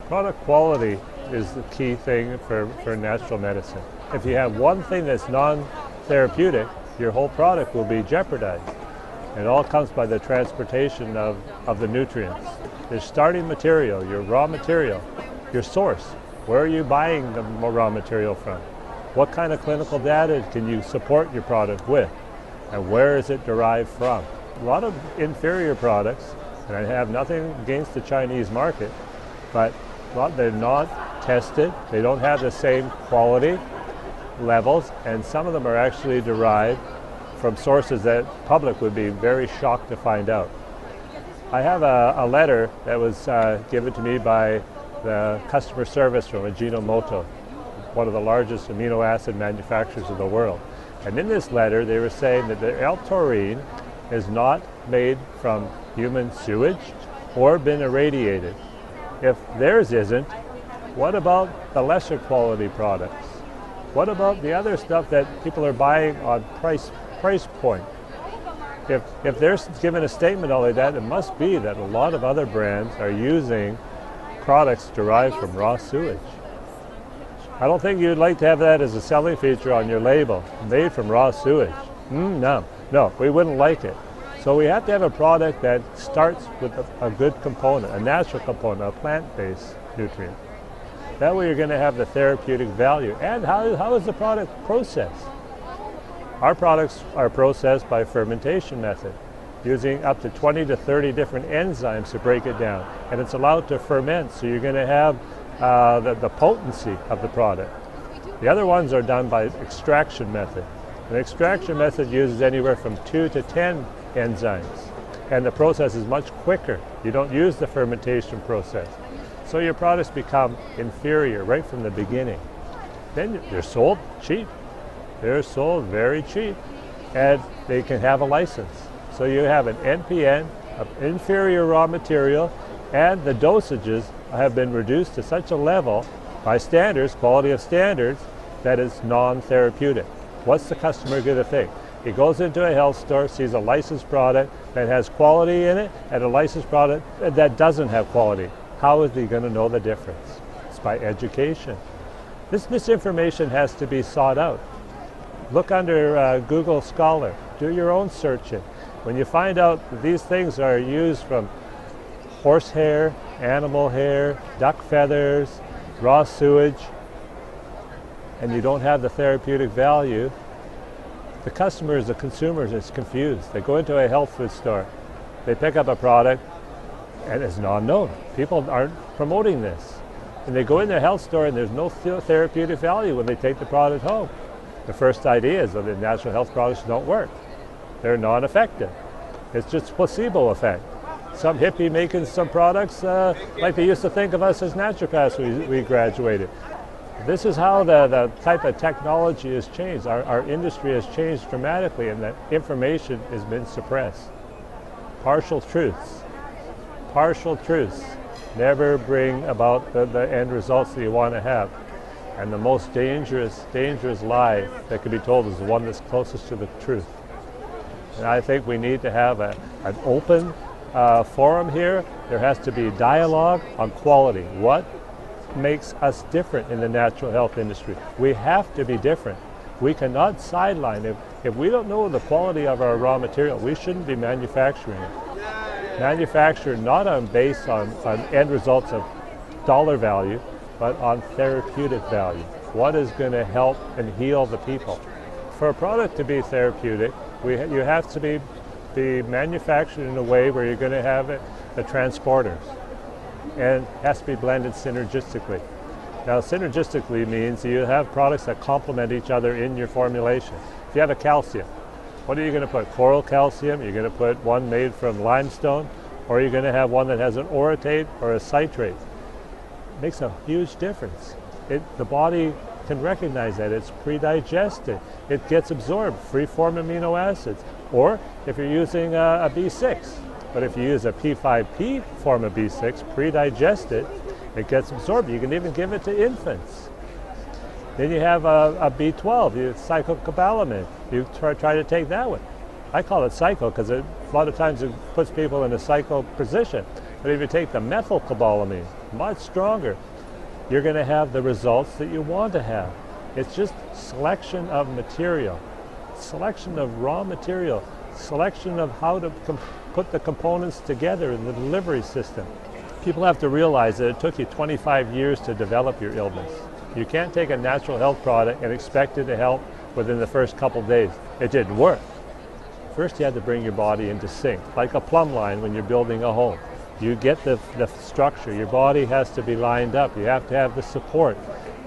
Product quality is the key thing for natural medicine. If you have one thing that's non-therapeutic, your whole product will be jeopardized. It all comes by the transportation of the nutrients. Your starting material, your raw material, your source. Where are you buying the raw material from? What kind of clinical data can you support your product with? And where is it derived from? A lot of inferior products, and I have nothing against the Chinese market, but they're not tested. They don't have the same quality levels, and some of them are actually derived from sources that public would be very shocked to find out. I have a letter that was given to me by the customer service from Ajinomoto, one of the largest amino acid manufacturers of the world. And in this letter, they were saying that the L-taurine is not made from human sewage or been irradiated. If theirs isn't, what about the lesser quality products? What about the other stuff that people are buying on price point? If they're given a statement like that, it must be that a lot of other brands are using products derived from raw sewage. I don't think you'd like to have that as a selling feature on your label, made from raw sewage. No, we wouldn't like it. So we have to have a product that starts with a good component, a natural component, a plant-based nutrient. That way you're going to have the therapeutic value. And how is the product processed? Our products are processed by fermentation method, using up to 20 to 30 different enzymes to break it down. And it's allowed to ferment, so you're going to have the potency of the product. The other ones are done by extraction method. An extraction method uses anywhere from 2 to 10 enzymes, and the process is much quicker. You don't use the fermentation process. So your products become inferior right from the beginning. Then they're sold cheap. They're sold very cheap, and they can have a license. So you have an NPN, of inferior raw material, and the dosages have been reduced to such a level by standards, quality of standards, that is non-therapeutic. What's the customer going to think? He goes into a health store, sees a licensed product that has quality in it, and a licensed product that doesn't have quality. How is he going to know the difference? It's by education. This misinformation has to be sought out. Look under Google Scholar. Do your own searching. When you find out that these things are used from horsehair, animal hair, duck feathers, raw sewage, and you don't have the therapeutic value, the customers, the consumers, is confused. They go into a health food store, they pick up a product, and it's non-known. People aren't promoting this. And they go in their health store and there's no therapeutic value when they take the product home. The first idea is that the natural health products don't work. They're non-effective. It's just placebo effect. Some hippie making some products like they used to think of us as naturopaths when we graduated. This is how the type of technology has changed. Our industry has changed dramatically, and that information has been suppressed. Partial truths never bring about the end results that you want to have. And the most dangerous lie that can be told is the one that's closest to the truth. And I think we need to have an open forum here. There has to be dialogue on quality. What makes us different in the natural health industry? We have to be different. We cannot sideline. If we don't know the quality of our raw material, we shouldn't be manufacturing it. Manufactured not based on end results of dollar value, but on therapeutic value. What is going to help and heal the people? For a product to be therapeutic, you have to be manufactured in a way where you're going to have the transporters, and it has to be blended synergistically. Now, synergistically means you have products that complement each other in your formulation. If you have a calcium, what are you going to put? Chloral calcium? You're going to put one made from limestone, or you're going to have one that has an orotate or a citrate. It makes a huge difference. The body can recognize that. It's pre-digested. It gets absorbed, free-form amino acids. Or if you're using a B6, but if you use a P5P form of B6, pre-digested, it gets absorbed. You can even give it to infants. Then you have a B12, cyclocobalamin. You try to take that one. I call it cycle because a lot of times it puts people in a cycle position. But if you take the methylcobalamin, much stronger. You're going to have the results that you want to have. It's just selection of material, selection of raw material, selection of how to put the components together in the delivery system. People have to realize that it took you 25 years to develop your illness. You can't take a natural health product and expect it to help within the first couple days. It didn't work. First you had to bring your body into sync, like a plumb line when you're building a home. You get the structure, your body has to be lined up, you have to have the support.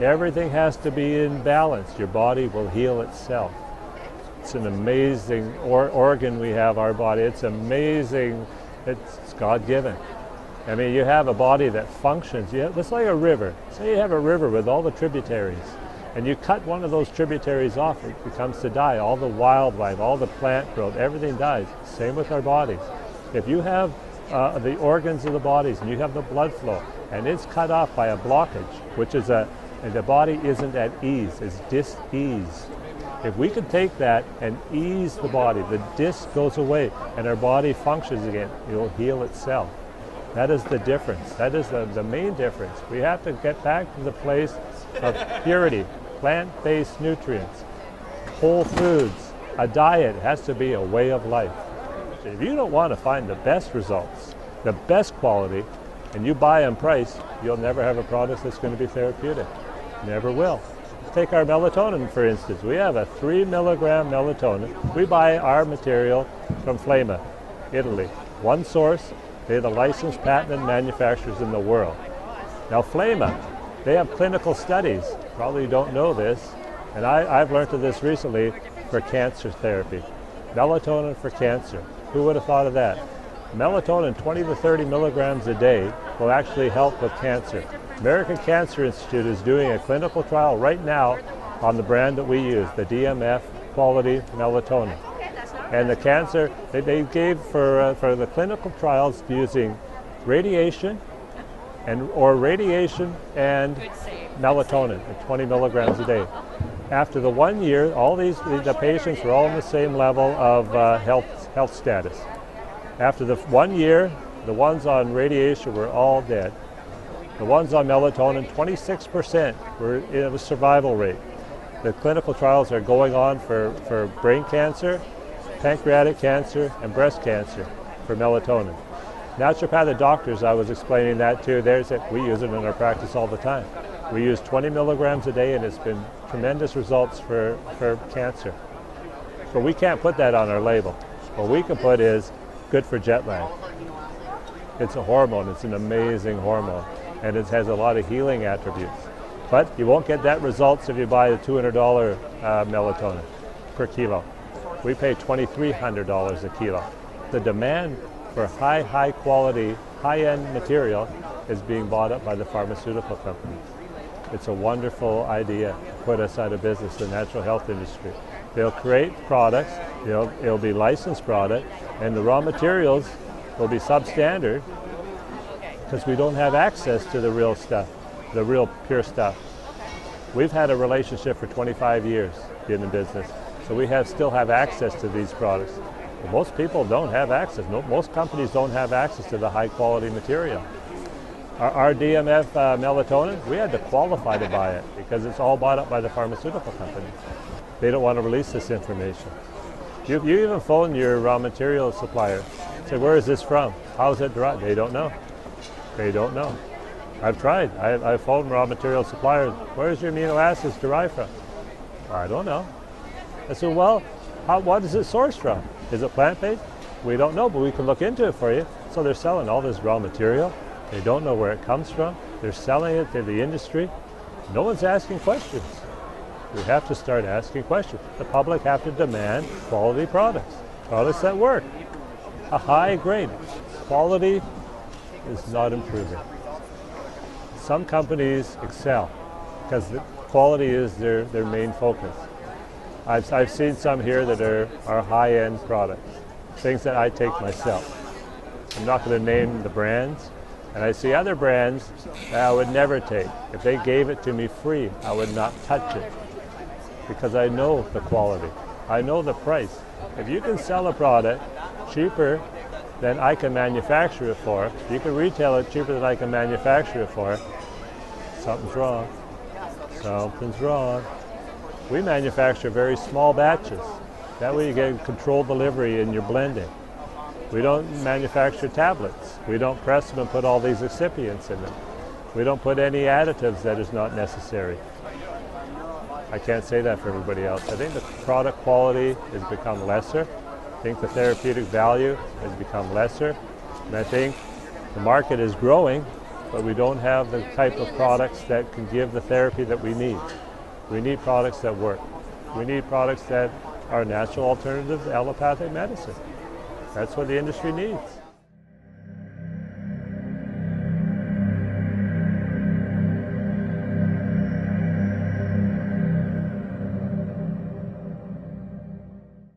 Everything has to be in balance. Your body will heal itself. It's an amazing organ we have, our body. It's amazing. It's God-given. I mean, you have a body that functions. It's like a river. Say you have a river with all the tributaries, and you cut one of those tributaries off, it becomes to die. All the wildlife, all the plant growth, everything dies. Same with our bodies. If you have the organs of the bodies and you have the blood flow, and it's cut off by a blockage, which is and the body isn't at ease, it's dis-ease. If we could take that and ease the body, the dis goes away and our body functions again, it will heal itself. That is the difference. That is the main difference. We have to get back to the place of purity, plant-based nutrients, whole foods. A diet has to be a way of life. If you don't want to find the best results, the best quality, and you buy on price, you'll never have a product that's going to be therapeutic. Never will. Take our melatonin, for instance. We have a 3 milligram melatonin. We buy our material from Flema, Italy. One source. They're the licensed patent manufacturers in the world. Now Flema, they have clinical studies. Probably don't know this, and I've learned of this recently for cancer therapy. Melatonin for cancer. Who would have thought of that? Melatonin, 20 to 30 milligrams a day, will actually help with cancer. American Cancer Institute is doing a clinical trial right now on the brand that we use, the DMF quality melatonin. And the cancer, they gave for the clinical trials using radiation or radiation and melatonin at 20 milligrams a day. After the 1 year, all the patients were all in the same level of health status. After the 1 year, the ones on radiation were all dead. The ones on melatonin, 26% it was survival rate. The clinical trials are going on for brain cancer, pancreatic cancer, and breast cancer for melatonin. Naturopathic doctors, I was explaining that to, we use it in our practice all the time. We use 20 milligrams a day and it's been tremendous results for cancer. But we can't put that on our label. What we can put is good for jet lag. It's a hormone, it's an amazing hormone, and it has a lot of healing attributes. But you won't get that results if you buy the $200 melatonin per kilo. We pay $2,300 a kilo. The demand for high quality, high-end material is being bought up by the pharmaceutical companies. It's a wonderful idea to put us out of business, the natural health industry. They'll create products, it'll be licensed product, and the raw materials will be substandard because we don't have access to the real stuff, the real pure stuff. We've had a relationship for 25 years in the business, so we still have access to these products. But most people don't have access. Most companies don't have access to the high quality material. Our DMF melatonin, we had to qualify to buy it because it's all bought up by the pharmaceutical company. They don't want to release this information. You even phone your raw material supplier, say, where is this from? How is it derived? They don't know. They don't know. I've tried. I've phoned raw material suppliers, where is your amino acids derived from? I don't know. I said, well, what is it sourced from? Is it plant-based? We don't know, but we can look into it for you. So they're selling all this raw material. They don't know where it comes from. They're selling it to the industry. No one's asking questions. We have to start asking questions. The public have to demand quality products, products that work. A high grade. Quality is not improving. Some companies excel because the quality is their main focus. I've seen some here that are high-end products, things that I take myself. I'm not going to name the brands, and I see other brands that I would never take. If they gave it to me free, I would not touch it because I know the quality. I know the price. If you can sell a product cheaper than I can manufacture it for. You can retail it cheaper than I can manufacture it for. Something's wrong. Something's wrong. We manufacture very small batches. That way you get controlled delivery in your blending. We don't manufacture tablets. We don't press them and put all these excipients in them. We don't put any additives that is not necessary. I can't say that for everybody else. I think the product quality has become lesser. I think the therapeutic value has become lesser. And I think the market is growing, but we don't have the type of products that can give the therapy that we need. We need products that work. We need products that are natural alternatives to allopathic medicine. That's what the industry needs.